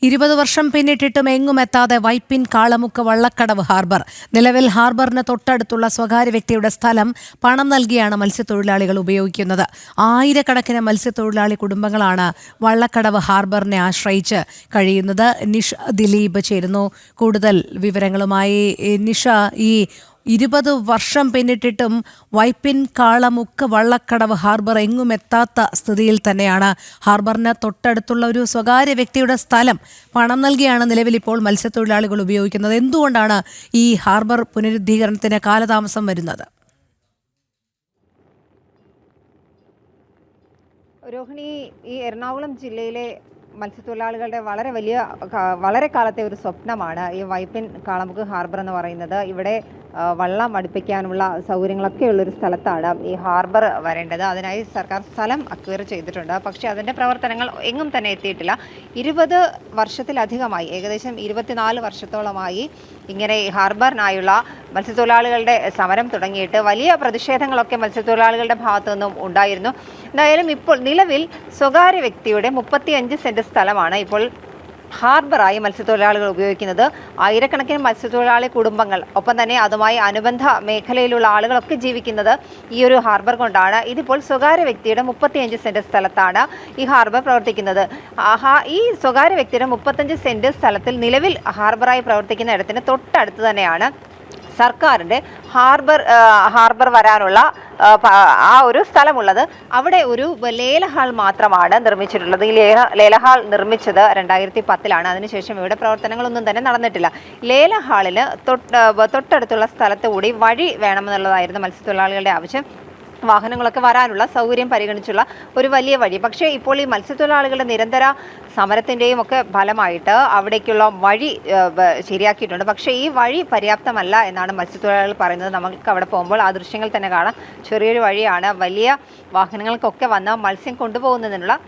20 വർഷം പിന്നിട്ടിട്ടും എങ്ങുമെത്താതെ വൈപ്പിൻ കാളമുക്ക് വള്ളക്കടവ് ഹാർബർ. നിലവിൽ ഹാർബറിന് തൊട്ടടുത്തുള്ള സ്വകാര്യ വ്യക്തിയുടെ സ്ഥലം പണം നൽകിയാണ് മത്സ്യത്തൊഴിലാളികൾ ഉപയോഗിക്കുന്നത്. ആയിരക്കണക്കിന് മത്സ്യത്തൊഴിലാളി കുടുംബങ്ങളാണ് വള്ളക്കടവ് ഹാർബറിനെ ആശ്രയിച്ച് കഴിയുന്നത്. നിഷ ദിലീപ് ചേരുന്നു കൂടുതൽ വിവരങ്ങളുമായി. നിഷ, ഈ 20 വർഷം പിന്നിട്ടിട്ടും വൈപ്പിൻ കാളമുക്ക് വള്ളക്കടവ് ഹാർബർ എങ്ങുമെത്താത്ത സ്ഥിതിയിൽ തന്നെയാണ്. ഹാർബറിന് തൊട്ടടുത്തുള്ള ഒരു സ്വകാര്യ വ്യക്തിയുടെ സ്ഥലം പണം നൽകിയാണ് നിലവിൽ ഇപ്പോൾ മത്സ്യത്തൊഴിലാളികൾ ഉപയോഗിക്കുന്നത്. എന്തുകൊണ്ടാണ് ഈ ഹാർബർ പുനരുദ്ധീകരണത്തിന് കാലതാമസം വരുന്നത്? രോഹിണി, ഈ എറണാകുളം ജില്ലയിലെ മത്സ്യത്തൊഴിലാളികളുടെ വളരെ കാലത്തെ ഒരു സ്വപ്നമാണ് ഈ വൈപ്പിൻ കാളമുക്ക് ഹാർബർ എന്ന് പറയുന്നത്. ഇവിടെ വള്ളം അടുപ്പിക്കാനുള്ള സൗകര്യങ്ങളൊക്കെ ഉള്ളൊരു സ്ഥലത്താണ് ഈ ഹാർബർ വരേണ്ടത്. അതിനായി സർക്കാർ സ്ഥലം അക്വയർ ചെയ്തിട്ടുണ്ട്. പക്ഷേ അതിൻ്റെ പ്രവർത്തനങ്ങൾ എങ്ങും തന്നെ എത്തിയിട്ടില്ല. 20 വർഷത്തിലധികമായി, ഏകദേശം 24 വർഷത്തോളമായി ഇങ്ങനെ ഈ ഹാർബറിനായുള്ള മത്സ്യത്തൊഴിലാളികളുടെ സമരം തുടങ്ങിയിട്ട് വലിയ പ്രതിഷേധങ്ങളൊക്കെ മത്സ്യത്തൊഴിലാളികളുടെ ഭാഗത്തു നിന്നും ഉണ്ടായിരുന്നു. എന്തായാലും ഇപ്പോൾ നിലവിൽ സ്വകാര്യ വ്യക്തിയുടെ 35 സെന്റ് സ്ഥലമാണ് ഇപ്പോൾ ഹാർബറായി മത്സ്യത്തൊഴിലാളികൾ ഉപയോഗിക്കുന്നത്. ആയിരക്കണക്കിന് മത്സ്യത്തൊഴിലാളി കുടുംബങ്ങൾ, ഒപ്പം തന്നെ അതുമായി അനുബന്ധ മേഖലയിലുള്ള ആളുകളൊക്കെ ജീവിക്കുന്നത് ഈ ഒരു ഹാർബർ കൊണ്ടാണ്. ഇതിപ്പോൾ സ്വകാര്യ വ്യക്തിയുടെ 35 സെന്റ് സ്ഥലത്താണ് ഈ ഹാർബർ പ്രവർത്തിക്കുന്നത്. ഈ സ്വകാര്യ വ്യക്തിയുടെ 35 സെന്റ് സ്ഥലത്തിൽ നിലവിൽ ഹാർബറായി പ്രവർത്തിക്കുന്ന ഇടത്തിന് തൊട്ടടുത്ത് തന്നെയാണ് സർക്കാരിൻ്റെ ഹാർബർ വരാനുള്ള ആ ഒരു സ്ഥലമുള്ളത്. അവിടെ ഒരു ലേലഹാൾ മാത്രമാണ് നിർമ്മിച്ചിട്ടുള്ളത്. ഈ ലേലഹാൾ നിർമ്മിച്ചത് 2010-ലാണ്. അതിനുശേഷം ഇവിടെ പ്രവർത്തനങ്ങളൊന്നും തന്നെ നടന്നിട്ടില്ല. ലേലഹാളിന് തൊട്ടടുത്തുള്ള സ്ഥലത്ത് കൂടി വഴി വേണമെന്നുള്ളതായിരുന്നു മത്സ്യത്തൊഴിലാളികളുടെ ആവശ്യം. വാഹനങ്ങളൊക്കെ വരാനുള്ള സൗകര്യം പരിഗണിച്ചുള്ള ഒരു വലിയ വഴി. പക്ഷേ ഇപ്പോൾ ഈ മത്സ്യത്തൊഴിലാളികളുടെ നിരന്തര സമരത്തിൻ്റെയും ഒക്കെ ഫലമായിട്ട് അവിടേക്കുള്ള വഴി ശരിയാക്കിയിട്ടുണ്ട്. പക്ഷേ ഈ വഴി പര്യാപ്തമല്ല എന്നാണ് മത്സ്യത്തൊഴിലാളികൾ പറയുന്നത്. നമുക്ക് അവിടെ പോകുമ്പോൾ ആ ദൃശ്യങ്ങൾ തന്നെ കാണാം. ചെറിയൊരു വഴിയാണ്. വലിയ വാഹനങ്ങൾക്കൊക്കെ വന്ന് മത്സ്യം കൊണ്ടുപോകുന്നതിനുള്ള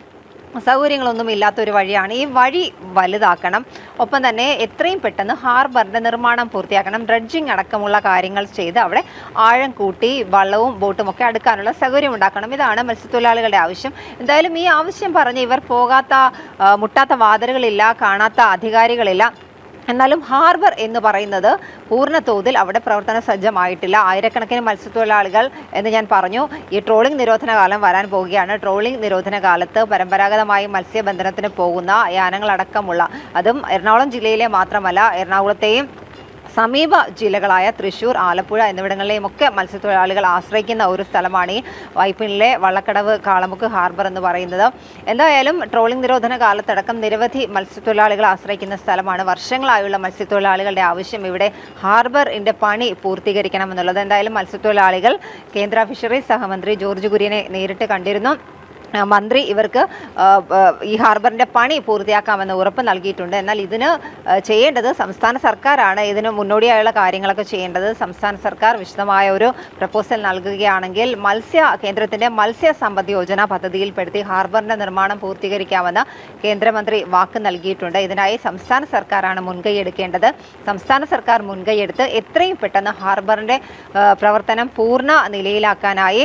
സൗകര്യങ്ങളൊന്നും ഇല്ലാത്തൊരു വഴിയാണ്. ഈ വഴി വലുതാക്കണം. ഒപ്പം തന്നെ എത്രയും പെട്ടെന്ന് ഹാർബറിൻ്റെ നിർമ്മാണം പൂർത്തിയാക്കണം. ഡ്രഡ്ജിങ് അടക്കമുള്ള കാര്യങ്ങൾ ചെയ്ത് അവിടെ ആഴം കൂട്ടി വള്ളവും ബോട്ടും ഒക്കെ അടുക്കാനുള്ള സൗകര്യം ഉണ്ടാക്കണം. ഇതാണ് മത്സ്യത്തൊഴിലാളികളുടെ ആവശ്യം. എന്തായാലും ഈ ആവശ്യം പറഞ്ഞ് ഇവർ മുട്ടാത്ത വാതിലുകളില്ല, കാണാത്ത അധികാരികളില്ല. എന്നാലും ഹാർബർ എന്ന് പറയുന്നത് പൂർണ്ണ തോതിൽ അവിടെ പ്രവർത്തന സജ്ജമായിട്ടില്ല. ആയിരക്കണക്കിന് മത്സ്യത്തൊഴിലാളികൾ എന്ന് ഞാൻ പറഞ്ഞു. ഈ ട്രോളിംഗ് നിരോധന കാലം വരാൻ പോവുകയാണ്. ട്രോളിംഗ് നിരോധന കാലത്ത് പരമ്പരാഗതമായി മത്സ്യബന്ധനത്തിന് പോകുന്ന യാനങ്ങളടക്കമുള്ള, അതും എറണാകുളം ജില്ലയിലെ മാത്രമല്ല, എറണാകുളത്തെയും സമീപ ജില്ലകളായ തൃശ്ശൂർ, ആലപ്പുഴ എന്നിവിടങ്ങളിലെയും ഒക്കെ മത്സ്യത്തൊഴിലാളികൾ ആശ്രയിക്കുന്ന ഒരു സ്ഥലമാണ് ഈ വൈപ്പിനിലെ വള്ളക്കടവ് കാളമുക്ക് ഹാർബർ എന്ന് പറയുന്നത്. എന്തായാലും ട്രോളിംഗ് നിരോധന കാലത്തടക്കം നിരവധി മത്സ്യത്തൊഴിലാളികൾ ആശ്രയിക്കുന്ന സ്ഥലമാണ്. വർഷങ്ങളായുള്ള മത്സ്യത്തൊഴിലാളികളുടെ ആവശ്യം ഇവിടെ ഹാർബറിൻ്റെ പണി പൂർത്തീകരിക്കണമെന്നുള്ളത്. എന്തായാലും മത്സ്യത്തൊഴിലാളികൾ കേന്ദ്ര ഫിഷറീസ് സഹമന്ത്രി ജോർജ് കുര്യനെ നേരിട്ട് കണ്ടിരുന്നു. മന്ത്രി ഇവർക്ക് ഈ ഹാർബറിൻ്റെ പണി പൂർത്തിയാക്കാമെന്ന് ഉറപ്പ് നൽകിയിട്ടുണ്ട്. എന്നാൽ ഇതിന് ചെയ്യേണ്ടത് സംസ്ഥാന സർക്കാരാണ്. ഇതിന് മുന്നോടിയായുള്ള കാര്യങ്ങളൊക്കെ ചെയ്യേണ്ടത് സംസ്ഥാന സർക്കാർ വിശദമായ ഒരു പ്രപ്പോസൽ നൽകുകയാണെങ്കിൽ കേന്ദ്രത്തിൻ്റെ മത്സ്യ സമ്പദ് യോജന പദ്ധതിയിൽപ്പെടുത്തി ഹാർബറിൻ്റെ നിർമ്മാണം പൂർത്തീകരിക്കാമെന്ന് കേന്ദ്രമന്ത്രി വാക്ക് നൽകിയിട്ടുണ്ട്. ഇതിനായി സംസ്ഥാന സർക്കാരാണ് മുൻകൈ എടുക്കേണ്ടത്. സംസ്ഥാന സർക്കാർ മുൻകൈയെടുത്ത് എത്രയും പെട്ടെന്ന് ഹാർബറിൻ്റെ പ്രവർത്തനം പൂർണ്ണ നിലയിലാക്കാനായി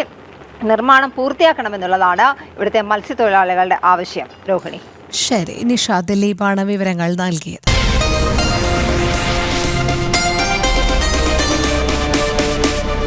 നിർമ്മാണം പൂർത്തിയാക്കണമെന്നുള്ളതാണ് ഇവിടുത്തെ മത്സ്യത്തൊഴിലാളികളുടെ ആവശ്യം. രോഹിണി. ശരി, നിഷ ദിലീപാണ് വിവരങ്ങൾ നൽകിയത്.